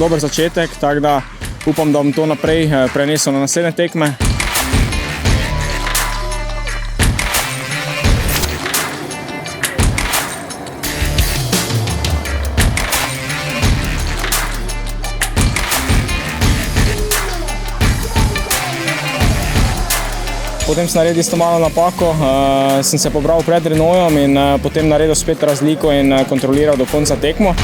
dober začetek, tako da upam, da bom to naprej prenesel na naslednje tekme. Potem sem naredil isto malo napako, sem se pobral pred Renaultom in potem naredil spet razliko in kontroliral do konca tekmo.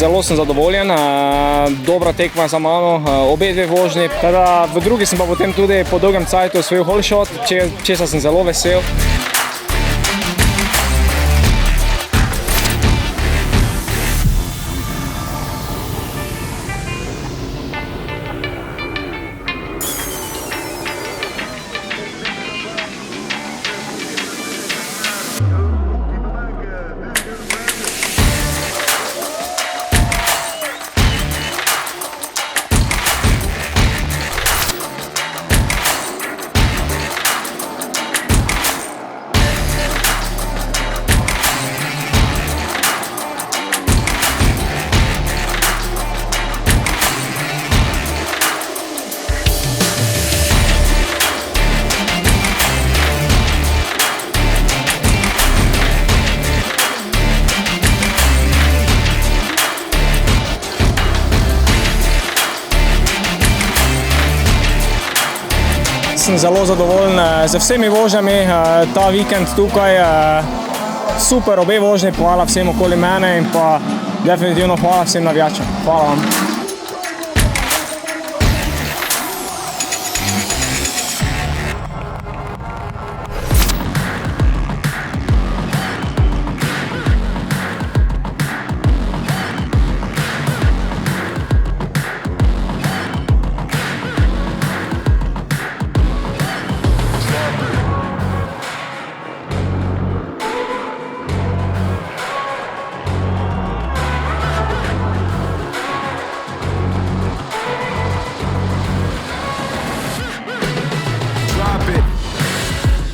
Zelo sem zadovoljen, dobra tekma za mano, obe dve vožnji. Teda v drugi sem pa potem tudi po dolgem cajtu osvojil whole shot, česa sem zelo vesel. Sem zelo zadovoljen z vsemi vožnjami, ta vikend tukaj, super obe vožnji, hvala vsem okoli mene in pa definitivno hvala vsem navijačem. Hvala vam.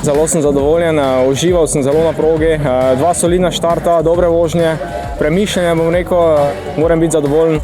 Zelo sem zadovoljen, užival sem zelo na progi, dva solidna štarta, dobre vožnje, premišljene, bom rekel, moram biti zadovoljen.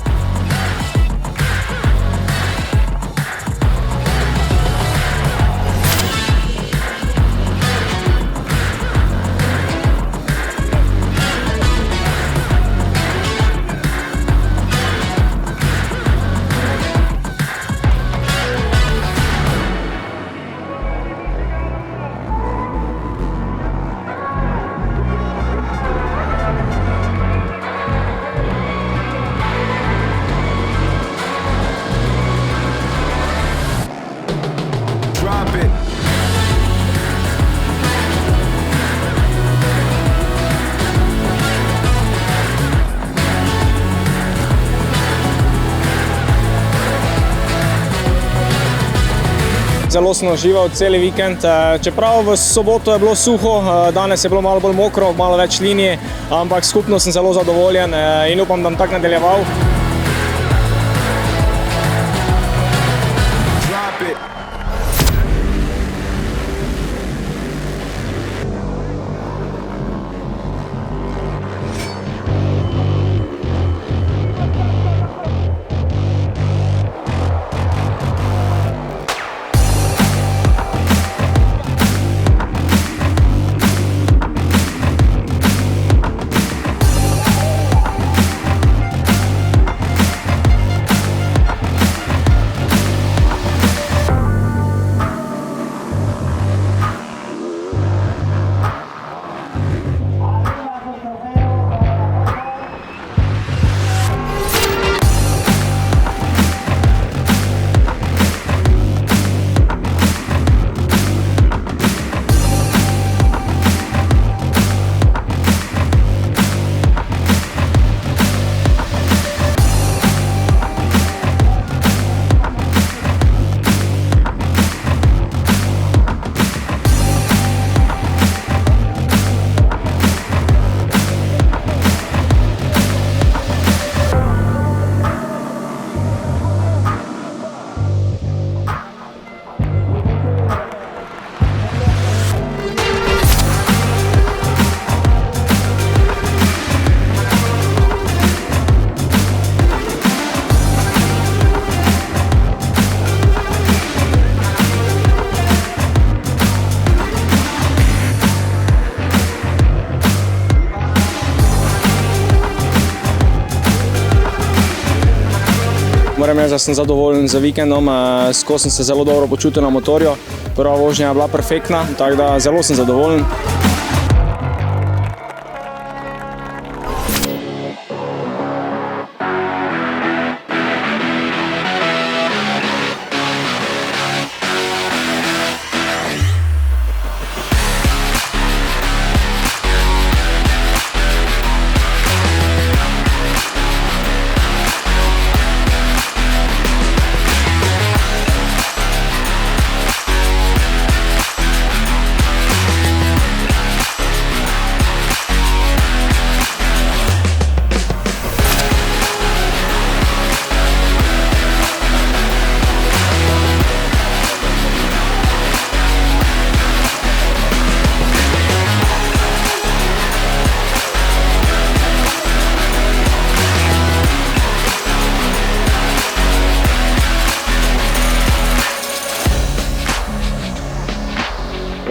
Zelo sem užival cel vikend, čeprav v soboto je bilo suho, danes je bilo malo bolj mokro, malo več linij, ampak skupno sem zelo zadovoljen in upam, da bom tako nadaljeval. Moram reči, da sem zadovoljen z vikendom, skozi sem se zelo dobro počutil na motorju. Prva vožnja je bila perfektna, tako da zelo sem zadovoljen.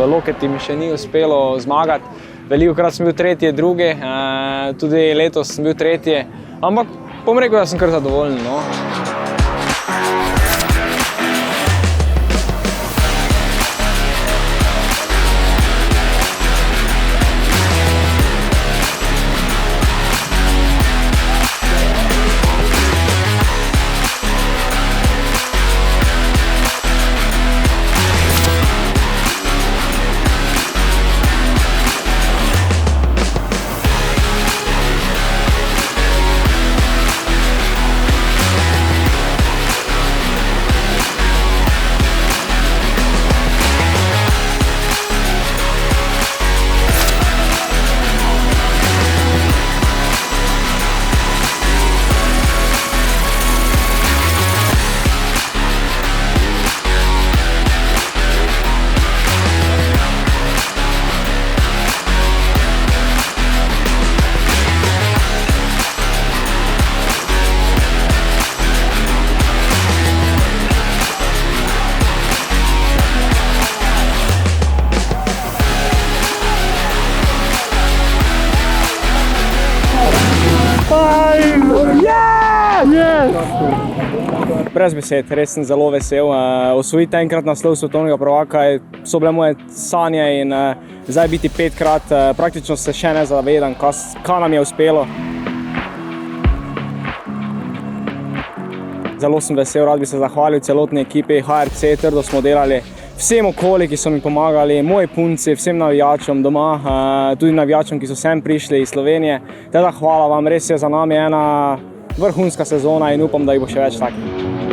V Loketi mi še ni uspelo zmagati. Velikokrat sem bil tretji, drugi, tudi letos sem bil tretji, ampak bom rekel, da sem kar zadovoljen, no. Brez besed, res sem zelo vesel. Osvojiti enkrat naslov svetovnega prvaka so bile moje sanje in zdaj biti 5-krat, praktično se še ne zavedam, kaj nam je uspelo. Zelo sem vesel, rad bi se zahvalil celotni ekipi HRC, trdo smo delali, vsem okoli, ki so mi pomagali, moji punci, vsem navijačom doma, tudi navijačom, ki so sem prišli iz Slovenije. Teda hvala vam, res je za nami ena vrhunska sezona in upam, da jih bo še več takih.